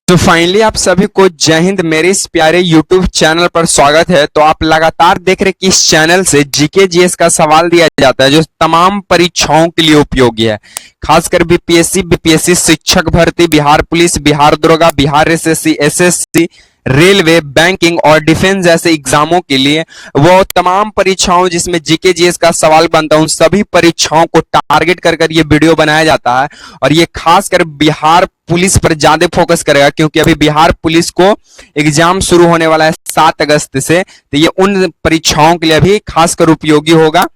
तो फाइनली आप सभी को जय हिंद। मेरे इस प्यारे YouTube चैनल पर स्वागत है। तो आप लगातार देख रहे कि इस चैनल से जीके जीएस का सवाल दिया जाता है जो तमाम परीक्षाओं के लिए उपयोगी है, खासकर बीपीएससी, बीपीएससी शिक्षक भर्ती, बिहार पुलिस, बिहार दरोगा, Bihar SSC, SSC, railway, banking और डिफेंस जैसे एग्जामों के लिए वो तमाम परीक्षाओं जिसमें जीके जीएस का सवाल बनता है, उन सभी परीक्षाओं को टारगेट कर ये वीडियो बनाया जाता है। और ये खासकर बिहार पुलिस पर ज्यादा फोकस करेगा क्योंकि अभी बिहार पुलिस को एग्जाम शुरू होने वाला है 7 अगस्त से। तो ये उन परीक्षाओं के लिए भी खासकर उपयोगी होगा।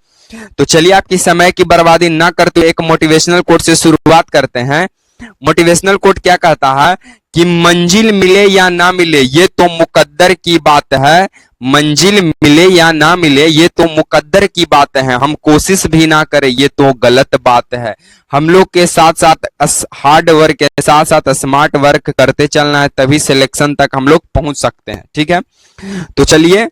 तो चलिए आपकी समय की बर्बादी ना करते हुए एक मोटिवेशनल कोट से शुरुआत करते हैं। मोटिवेशनल कोट क्या कहता है कि मंजिल मिले या ना मिले ये तो मुकद्दर की बात है, मंजिल मिले या ना मिले ये तो मुकद्दर की बात है, हम कोशिश भी ना करें ये तो गलत बात है। हम लोग के साथ साथ हार्ड वर्क के साथ साथ स्मार्ट वर्क करते चलना है, तभी सिलेक्शन तक हम लोग पहुंच सकते हैं। ठीक है, तो चलिए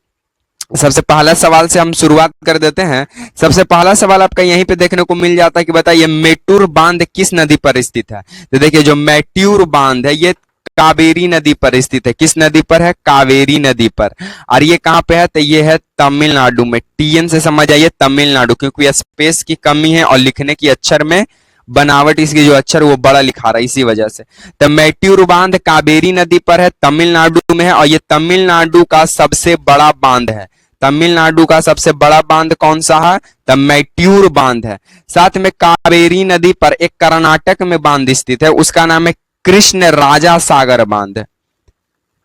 सबसे पहला सवाल से हम शुरुआत कर देते हैं। सबसे पहला सवाल आपका यहीं पे देखने को मिल जाता है कि बताइए मेट्टूर बांध किस नदी पर स्थित है। तो देखिए जो मेट्टूर बांध है ये कावेरी नदी पर स्थित है। किस नदी पर है? कावेरी नदी पर। और ये कहां पे है? तो ये है तमिलनाडु में। टीएन से समझ आइए तमिलनाडु, क्योंकि स्पेस की कमी है और लिखने की अक्षर में बनावट, इसकी जो अक्षर वो बड़ा लिखा रहा है इसी वजह से। तो मेट्टूर बांध कावेरी नदी पर है, तमिलनाडु में है और ये तमिलनाडु का सबसे बड़ा बांध है। तमिलनाडु का सबसे बड़ा बांध कौन सा है? तो मेट्टूर बांध है। साथ में कावेरी नदी पर एक कर्नाटक में बांध स्थित है, उसका नाम है कृष्ण राजा सागर बांध।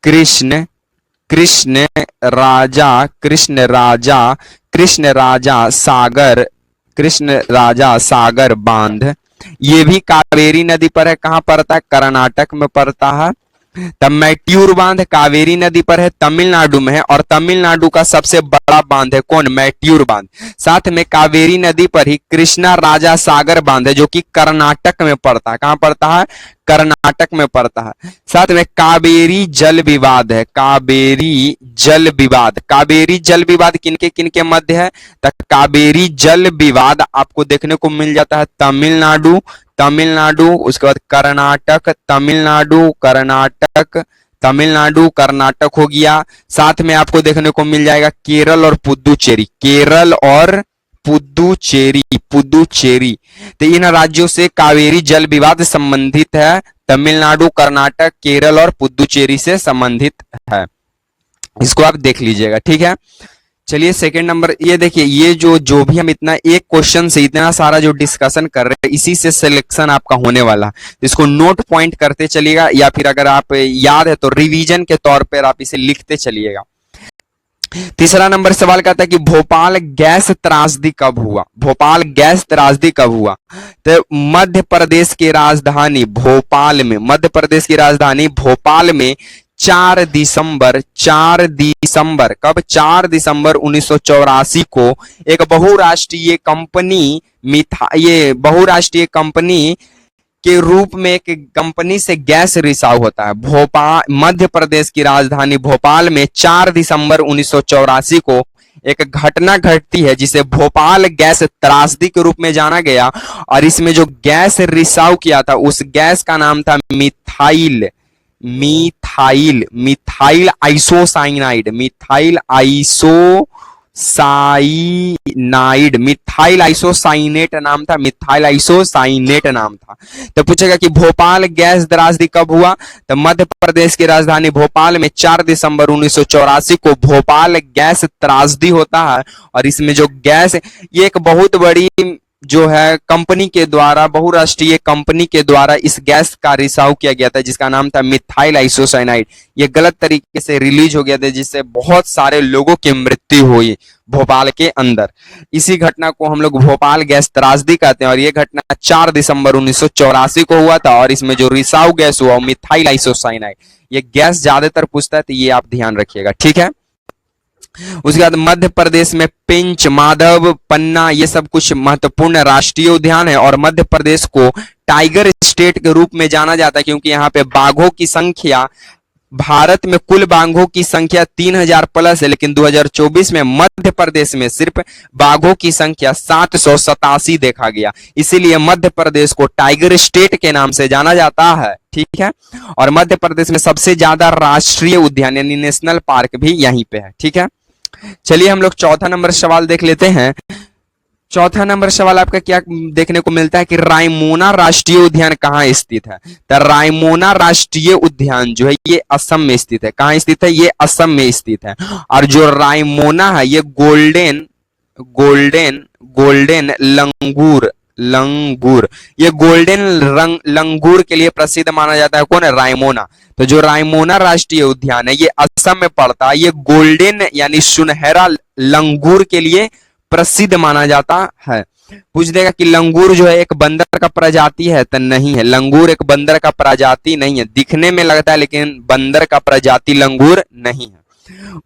कृष्ण राजा सागर बांध ये भी कावेरी नदी पर है। कहां पड़ता है? कर्नाटक में पड़ता है। तब मेट्टूर बांध कावेरी नदी पर है, तमिलनाडु में है और तमिलनाडु का सबसे बड़ा बांध है कौन? मेट्टूर बांध। साथ में कावेरी नदी पर ही कृष्णा राजा सागर बांध है जो कि कर्नाटक में पड़ता है। कहां पड़ता है? कर्नाटक में पड़ता है। साथ में कावेरी जल विवाद है। कावेरी जल विवाद किनके किनके मध्य है? तो कावेरी जल विवाद आपको देखने को मिल जाता है तमिलनाडु, उसके बाद कर्नाटक, कर्नाटक हो गया। साथ में आपको देखने को मिल जाएगा केरल और पुदुचेरी। तो इन राज्यों से कावेरी जल विवाद संबंधित है। तमिलनाडु, कर्नाटक, केरल और पुदुचेरी से संबंधित है। इसको आप देख लीजिएगा। ठीक है, चलिए सेकंड नंबर ये देखिए, ये जो भी हम इतना एक क्वेश्चन से इतना सारा जो डिस्कशन कर रहे हैं इसी से सिलेक्शन आपका होने वाला है। इसको नोट पॉइंट करते चलिएगा या फिर अगर आप याद है तो रिवीजन के तौर पर आप इसे लिखते चलिएगा। तीसरा नंबर सवाल कहता है कि भोपाल गैस त्रासदी कब हुआ? भोपाल गैस त्रासदी कब हुआ? तो मध्य प्रदेश की राजधानी भोपाल में 4 दिसंबर कब? 4 दिसंबर 1984 को एक बहुराष्ट्रीय कंपनी के रूप में एक कंपनी से गैस रिसाव होता है। मध्य प्रदेश की राजधानी भोपाल में 4 दिसंबर 1984 को एक घटना घटती है जिसे भोपाल गैस त्रासदी के रूप में जाना गया। और इसमें जो गैस रिसाव किया था उस गैस का नाम था मिथाइल आइसोसाइनाइड नाम था। तो पूछेगा कि भोपाल गैस त्रासदी कब हुआ? तो मध्य प्रदेश की राजधानी भोपाल में 4 दिसंबर 1984 को भोपाल गैस त्रासदी होता है। और इसमें जो गैस, ये एक बहुत बड़ी जो है कंपनी के द्वारा, बहुराष्ट्रीय कंपनी के द्वारा इस गैस का रिसाव किया गया था जिसका नाम था मिथाइल आइसोसाइनाइड। ये गलत तरीके से रिलीज हो गया था जिससे बहुत सारे लोगों की मृत्यु हुई भोपाल के अंदर। इसी घटना को हम लोग भोपाल गैस त्रासदी कहते हैं। और ये घटना 4 दिसंबर 1984 को हुआ था और इसमें जो रिसाव गैस हुआ मिथाइल आइसोसाइनाइड। ये गैस ज्यादातर पूछता है तो ये आप ध्यान रखिएगा। ठीक है, उसके बाद मध्य प्रदेश में पेंच, माधव, पन्ना ये सब कुछ महत्वपूर्ण राष्ट्रीय उद्यान है। और मध्य प्रदेश को टाइगर स्टेट के रूप में जाना जाता है क्योंकि यहाँ पे बाघों की संख्या भारत में कुल बाघों की संख्या 3000 प्लस है, लेकिन 2024 में मध्य प्रदेश में सिर्फ बाघों की संख्या 787 देखा गया। इसीलिए मध्य प्रदेश को टाइगर स्टेट के नाम से जाना जाता है। ठीक है, और मध्य प्रदेश में सबसे ज्यादा राष्ट्रीय उद्यान यानी नेशनल पार्क भी यहीं पे है। ठीक है, चलिए हम लोग चौथा नंबर सवाल देख लेते हैं। चौथा नंबर सवाल आपका क्या देखने को मिलता है कि रायमोना राष्ट्रीय उद्यान कहाँ स्थित है। तो रायमोना राष्ट्रीय उद्यान जो है ये असम में स्थित है। कहाँ स्थित है? ये असम में स्थित है। और जो रायमोना है ये गोल्डन गोल्डन गोल्डन लंगूर लंगूर ये गोल्डन लंगूर के लिए प्रसिद्ध माना जाता है। कौन है? रायमोना। तो जो रायमोना राष्ट्रीय उद्यान है ये असम में पड़ता है। ये गोल्डन यानी सुनहरा लंगूर के लिए प्रसिद्ध माना जाता है। पूछ देगा कि लंगूर जो है एक बंदर का प्रजाति है, तो नहीं है। लंगूर एक बंदर का प्रजाति नहीं है, दिखने में लगता है लेकिन बंदर का प्रजाति लंगूर नहीं है।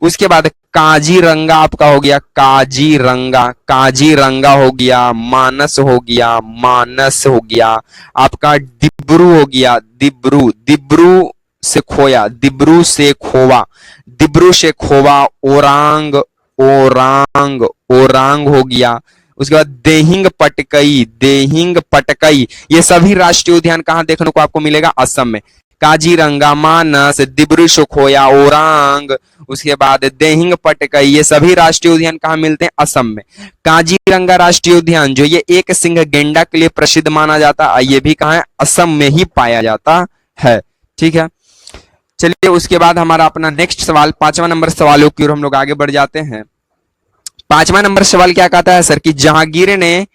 उसके बाद काजीरंगा आपका हो गया, काजीरंगा काजीरंगा हो गया, मानस हो गया, मानस हो गया, आपका दिब्रू हो गया, दिब्रू दिब्रू से खोया, दिब्रू से खोवा, दिब्रू से खोवा, ओरांग ओरांग ओरांग हो गया। उसके बाद देहिंग पटकई, देहिंग पटकई, ये सभी राष्ट्रीय उद्यान कहाँ देखने को आपको मिलेगा? असम में। काजीरंगा, मानस, दिब्रू सुखोया, ओरांग, उसके बाद देहिंग पटकई, ये सभी राष्ट्रीय उद्यान कहाँ मिलते हैं? असम में। काजीरंगा राष्ट्रीय उद्यान जो ये एक सिंह गेंडा के लिए प्रसिद्ध माना जाता है, ये भी कहाँ है? असम में ही पाया जाता है। ठीक है, चलिए उसके बाद हमारा अपना नेक्स्ट सवाल, पांचवा नंबर सवालों की ओर हम लोग आगे बढ़ जाते हैं। पांचवा नंबर सवाल क्या कहता है सर कि जहांगीर ने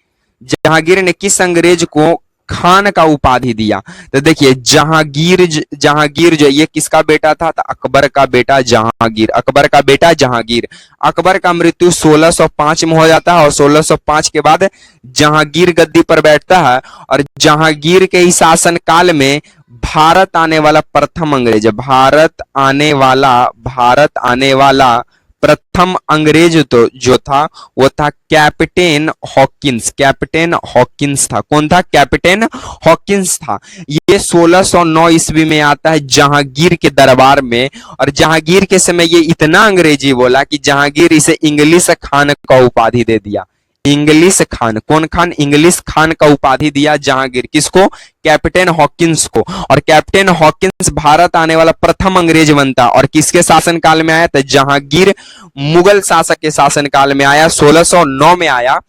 किस अंग्रेज को खान का उपाधि दिया? तो देखिए जहांगीर जो ये किसका बेटा था? तो अकबर का बेटा जहांगीर, अकबर का बेटा जहांगीर। अकबर का मृत्यु 1605 में हो जाता है और 1605 के बाद जहांगीर गद्दी पर बैठता है। और जहांगीर के ही शासन काल में भारत आने वाला प्रथम अंग्रेज, भारत आने वाला प्रथम अंग्रेज तो जो था वो था कैप्टन हॉकिंस। कैप्टन हॉकिंस था। कौन था? कैप्टन हॉकिंस था। ये 1609 ईस्वी में आता है जहांगीर के दरबार में। और जहांगीर के समय ये इतना अंग्रेजी बोला कि जहांगीर इसे इंग्लिश खान का उपाधि दे दिया। इंग्लिश खान, कौन खान? इंग्लिश खान का उपाधि दिया जहांगीर। किसको? कैप्टन हॉकिंस को। और कैप्टन हॉकिंस भारत आने वाला प्रथम अंग्रेज बनता। और किसके शासन काल में आया? तो जहांगीर मुगल शासक के शासन काल में आया, 1609 में आया।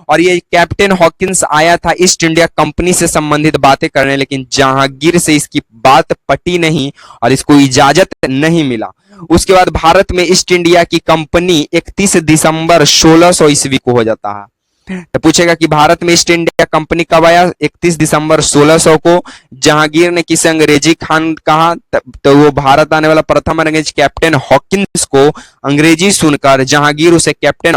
और ये कैप्टन हॉकिंस आया था ईस्ट इंडिया कंपनी से संबंधित बातें करने, लेकिन जहांगीर से इसकी बात पटी नहीं और इसको इजाजत नहीं मिला। उसके बाद भारत में ईस्ट इंडिया की कंपनी 31 दिसंबर 1600 ईस्वी को हो जाता है। तो पूछेगा कि भारत में ईस्ट इंडिया कंपनी कब आया? 31 दिसंबर 1600 को। जहांगीर ने किसे अंग्रेजी खान कहा? तो वो भारत आने वाला प्रथम अंग्रेज कैप्टन हॉकिंस को अंग्रेजी सुनकर जहांगीर उसे कैप्टन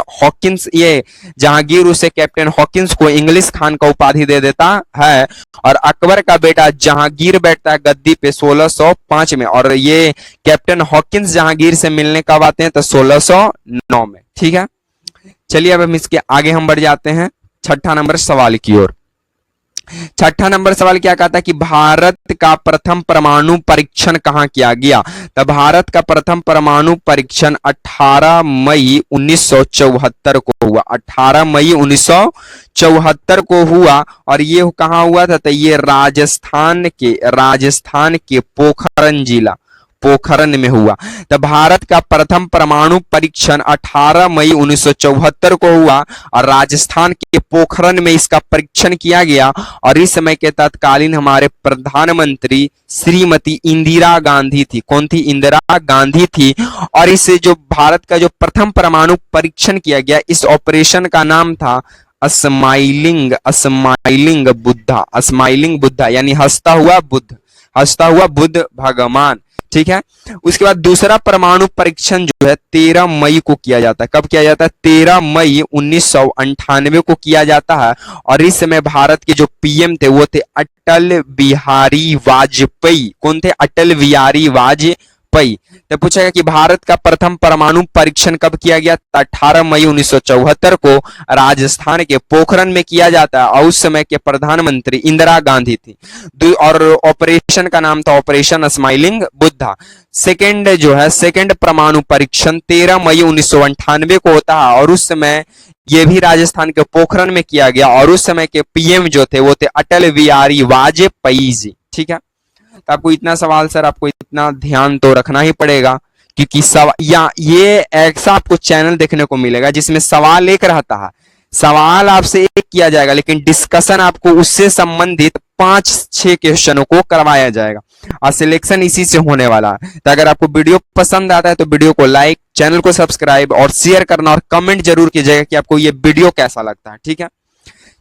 हॉकिंस को इंग्लिश खान का उपाधि दे देता है। और अकबर का बेटा जहांगीर बैठता है गद्दी पे 1605 में। और ये कैप्टन हॉकिंस जहांगीर से मिलने कब आते हैं? तो 1609 में। ठीक है, चलिए अब हम इसके आगे हम बढ़ जाते हैं छठा नंबर सवाल की ओर। छठा नंबर सवाल क्या कहता है कि भारत का प्रथम परमाणु परीक्षण कहां किया गया? तो भारत का प्रथम परमाणु परीक्षण 18 मई 1974 को हुआ। 18 मई 1974 को हुआ। और ये कहां हुआ था? तो ये राजस्थान के पोखरन में हुआ। तो भारत का प्रथम परमाणु परीक्षण 18 मई 1974 को हुआ और राजस्थान के पोखरन में इसका परीक्षण किया गया। और इस समय के तत्कालीन हमारे प्रधानमंत्री श्रीमती इंदिरा गांधी थी। कौन थी? इंदिरा गांधी थी। और इस जो भारत का जो प्रथम परमाणु परीक्षण किया गया, इस ऑपरेशन का नाम था स्माइलिंग बुद्धा यानी हंसता हुआ बुद्ध भगवान। ठीक है, उसके बाद दूसरा परमाणु परीक्षण जो है 13 मई को किया जाता है। कब किया जाता है? 13 मई 1998 को किया जाता है। और इस समय भारत के जो पीएम थे वो थे अटल बिहारी वाजपेयी। कौन थे? अटल बिहारी वाजपेयी। वाजपेयी। तो पूछेगा कि भारत का प्रथम परमाणु परीक्षण कब किया गया? 18 मई 1974 को राजस्थान के पोखरण में किया जाता है और उस समय के प्रधानमंत्री इंदिरा गांधी थी। और ऑपरेशन का नाम था ऑपरेशन स्माइलिंग बुद्धा। सेकेंड जो है सेकेंड परमाणु परीक्षण 13 मई 1998 को होता है और उस समय ये भी राजस्थान के पोखरण में किया गया और उस समय के पीएम जो थे वो थे अटल बिहारी वाजपेयी जी। ठीक है, तो आपको इतना सवाल सर आपको इतना ध्यान तो रखना ही पड़ेगा, क्योंकि या ये ऐसा आपको चैनल देखने को मिलेगा जिसमें सवाल एक रहता है, सवाल आपसे एक किया जाएगा लेकिन डिस्कशन आपको उससे संबंधित 5-6 क्वेश्चनों को करवाया जाएगा और सिलेक्शन इसी से होने वाला है। तो अगर आपको वीडियो पसंद आता है तो वीडियो को लाइक, चैनल को सब्सक्राइब और शेयर करना और कमेंट जरूर कीजिएगा कि आपको ये वीडियो कैसा लगता है। ठीक है,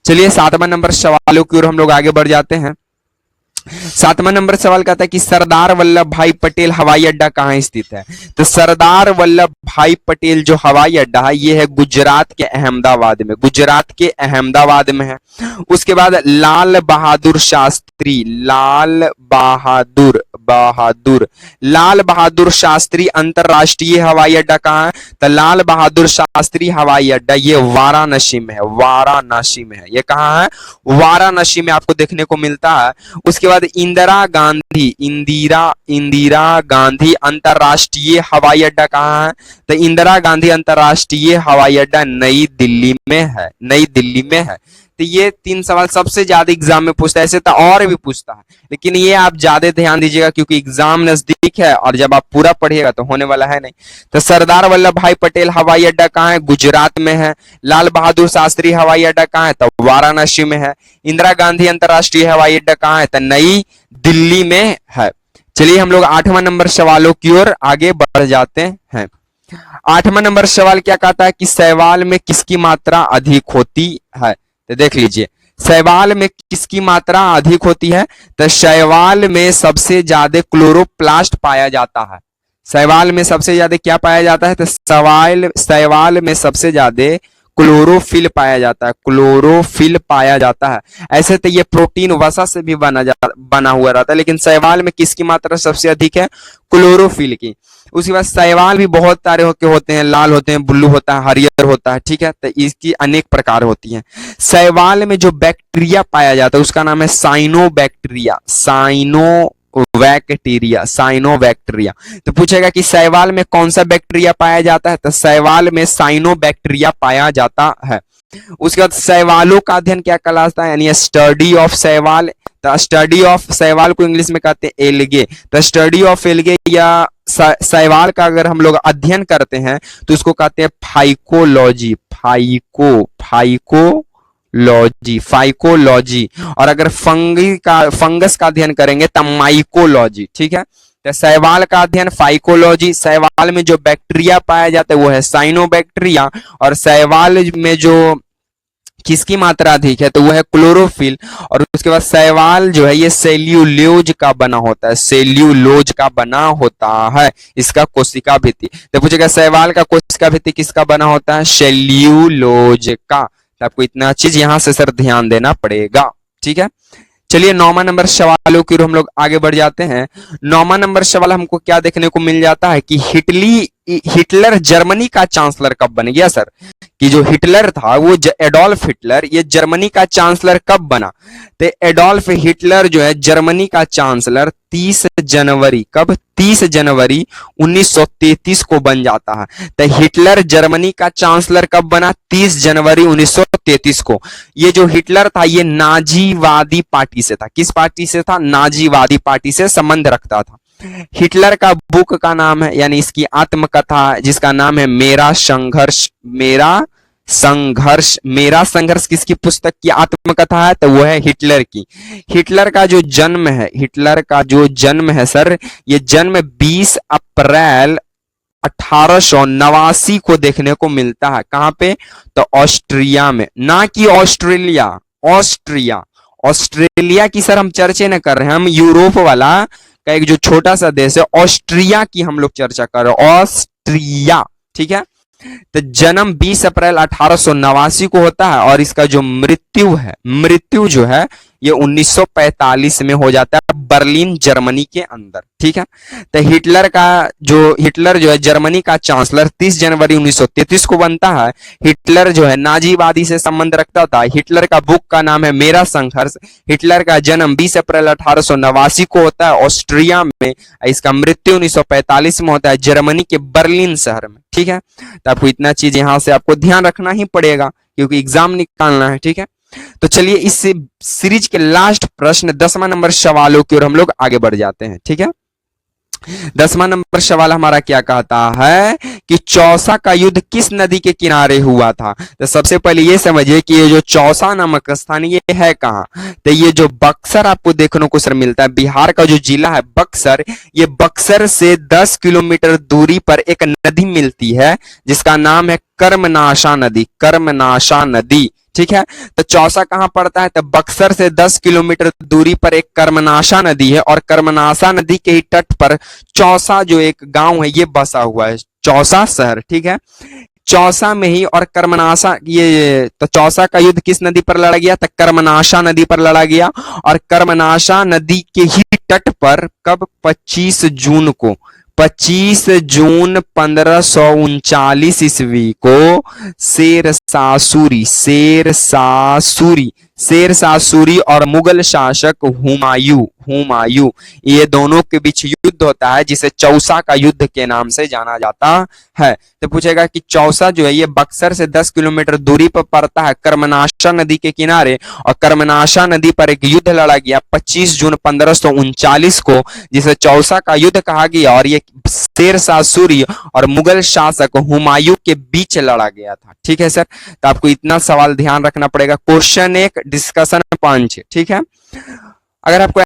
चलिए 7वां नंबर सवालों की ओर हम लोग आगे बढ़ जाते हैं। 7वां नंबर सवाल कहता है कि सरदार वल्लभ भाई पटेल हवाई अड्डा कहाँ स्थित है? तो सरदार वल्लभ भाई पटेल जो हवाई अड्डा है ये है गुजरात के अहमदाबाद में, गुजरात के अहमदाबाद में है। उसके बाद लाल बहादुर शास्त्री, लाल बहादुर शास्त्री अंतरराष्ट्रीय हवाई अड्डा कहाँ है? तो लाल बहादुर शास्त्री हवाई अड्डा ये वाराणसी में है, वाराणसी में है। ये कहाँ है? वाराणसी में आपको देखने को मिलता है। उसके बाद इंदिरा गांधी अंतरराष्ट्रीय हवाई अड्डा कहाँ है? तो इंदिरा गांधी अंतरराष्ट्रीय हवाई अड्डा नई दिल्ली में है, नई दिल्ली में है। तो ये 3 सवाल सबसे ज्यादा एग्जाम में पूछता है, ऐसे तो और भी पूछता है लेकिन ये आप ज्यादा ध्यान दीजिएगा क्योंकि एग्जाम नजदीक है और जब आप पूरा पढ़िएगा तो होने वाला है नहीं। तो सरदार वल्लभ भाई पटेल हवाई अड्डा कहाँ है? गुजरात में है। लाल बहादुर शास्त्री हवाई अड्डा कहाँ है? तो वाराणसी में है। इंदिरा गांधी अंतरराष्ट्रीय हवाई अड्डा कहाँ है? तो नई दिल्ली में है। चलिए हम लोग 8वां नंबर सवालों की ओर आगे बढ़ जाते हैं। 8वां नंबर सवाल क्या कहता है कि शैवाल में किसकी मात्रा अधिक होती है? तो देख लीजिए शैवाल में किसकी मात्रा अधिक होती है? तो शैवाल में सबसे ज्यादा क्लोरोप्लास्ट पाया जाता है। शैवाल में सबसे ज्यादा क्या पाया जाता है? तो शैवाल में सबसे ज्यादा क्लोरोफिल पाया जाता है, क्लोरोफिल पाया जाता है। ऐसे तो ये प्रोटीन वसा से भी बना हुआ रहता है लेकिन शैवाल में किसकी मात्रा सबसे अधिक है? क्लोरोफिल की। उसके बाद शैवाल भी बहुत सारे होते हैं, लाल होते हैं, ब्लू होता है, हरियर होता है। ठीक है, तो इसकी अनेक प्रकार होती हैं। शैवाल में जो बैक्टीरिया पाया जाता है उसका नाम है साइनोबैक्टीरिया, साइनोबैक्टीरिया। तो पूछेगा कि शैवाल में कौन सा बैक्टीरिया पाया जाता है? तो शैवाल में साइनोबैक्टीरिया पाया जाता है। उसके बाद शैवालों का अध्ययन क्या कहलाता है? यानी स्टडी ऑफ शैवाल। तो स्टडी ऑफ शैवाल को इंग्लिश में कहते हैं एल्गे। तो स्टडी ऑफ एल्गे या शैवाल का अगर हम लोग अध्ययन करते हैं तो उसको कहते हैं फाइकोलॉजी, फाइकोलॉजी। और अगर फंगस का अध्ययन करेंगे तो माइकोलॉजी। ठीक है, तो शैवाल का अध्ययन फाइकोलॉजी। शैवाल में जो बैक्टीरिया पाया जाता है वो है साइनोबैक्टीरिया और शैवाल में जो किसकी मात्रा अधिक है तो वो है क्लोरोफिल। और उसके बाद शैवाल जो है ये सेल्यूलोज का बना होता है, सेल्यूलोज का बना होता है इसका कोशिका भित्ति। तो पूछेगा शैवाल का कोशिका भित्ति किसका बना होता है? सेल्यूलोज का। तो आपको इतना चीज यहां से सर ध्यान देना पड़ेगा। ठीक है, चलिए 9वां नंबर सवालों की ओर हम लोग आगे बढ़ जाते हैं। 9वां नंबर सवाल हमको क्या देखने को मिल जाता है कि हिटलर जर्मनी का चांसलर कब बन गया? सर कि जो हिटलर था वो एडोल्फ हिटलर ये जर्मनी का चांसलर कब बना? तो एडोल्फ हिटलर जो है जर्मनी का चांसलर 30 जनवरी कब? 30 जनवरी 1933 को बन जाता है। तो हिटलर जर्मनी का चांसलर कब बना? 30 जनवरी 1933 को। ये जो हिटलर था ये नाजीवादी पार्टी से था। किस पार्टी से था? नाजीवादी पार्टी से संबंध रखता था। हिटलर का बुक का नाम है यानी इसकी आत्मकथा जिसका नाम है मेरा संघर्ष किसकी पुस्तक की आत्मकथा है? तो वो है हिटलर की। हिटलर का जो जन्म है सर ये जन्म 20 अप्रैल 1889 को देखने को मिलता है। कहां पे? तो ऑस्ट्रिया में, ना कि ऑस्ट्रेलिया, ऑस्ट्रेलिया की सर हम चर्चा न कर रहे हैं, हम यूरोप वाला का एक जो छोटा सा देश है ऑस्ट्रिया की हम लोग चर्चा कर रहे हैं, ऑस्ट्रिया। ठीक है, तो जन्म 20 अप्रैल 1889 को होता है और इसका जो मृत्यु मृत्यु जो है ये 1945 में हो जाता है बर्लिन जर्मनी के अंदर। ठीक है, तो हिटलर जो है जर्मनी का चांसलर 30 जनवरी 1933 को बनता है। हिटलर जो है नाजीवादी से संबंध रखता था। हिटलर का बुक का नाम है मेरा संघर्ष। हिटलर का जन्म 20 अप्रैल 1889 को होता है ऑस्ट्रिया में। इसका मृत्यु 1945 में होता है जर्मनी के बर्लिन शहर में। ठीक है, तो आपको इतना चीज यहां से आपको ध्यान रखना ही पड़ेगा क्योंकि एग्जाम निकालना है। ठीक है, तो चलिए इस सीरीज के लास्ट प्रश्न 10वां नंबर सवालों की ओर हम लोग आगे बढ़ जाते हैं। ठीक है, 10वां नंबर सवाल हमारा क्या कहता है कि चौसा का युद्ध किस नदी के किनारे हुआ था। तो सबसे पहले ये समझिए कि ये जो चौसा नामक स्थान ये है कहाँ। तो ये जो बक्सर आपको देखने को सर मिलता है, बिहार का जो जिला है बक्सर, ये बक्सर से 10 किलोमीटर दूरी पर एक नदी मिलती है जिसका नाम है कर्मनाशा नदी। कर्मनाशा नदी, ठीक है, तो चौसा कहां पड़ता है, तो बक्सर से 10 किलोमीटर दूरी पर एक कर्मनाशा नदी है और कर्मनाशा नदी के ही तट पर चौसा जो एक गांव है ये बसा हुआ है, चौसा शहर। ठीक है, चौसा में ही और कर्मनाशा ये तो चौसा का युद्ध किस नदी पर लड़ा गया, तो कर्मनाशा नदी पर लड़ा गया। और कर्मनाशा नदी के ही तट पर कब 25 जून 1539 ईस्वी को शेर शासूरी और मुगल शासक हुमायूं ये दोनों के बीच युद्ध होता है जिसे चौसा का युद्ध के नाम से जाना जाता है। तो पूछेगा कि चौसा जो है ये बक्सर से 10 किलोमीटर दूरी पर पड़ता है कर्मनाशा नदी के किनारे और कर्मनाशा नदी पर एक युद्ध लड़ा गया 25 जून 1539 को जिसे चौसा का युद्ध कहा गया और ये शेर शाह सूरी और मुगल शासक हुमायूं के बीच लड़ा गया था। ठीक है सर, तो आपको इतना सवाल ध्यान रखना पड़ेगा। Question 1 discussion 5। ठीक है, अगर आपको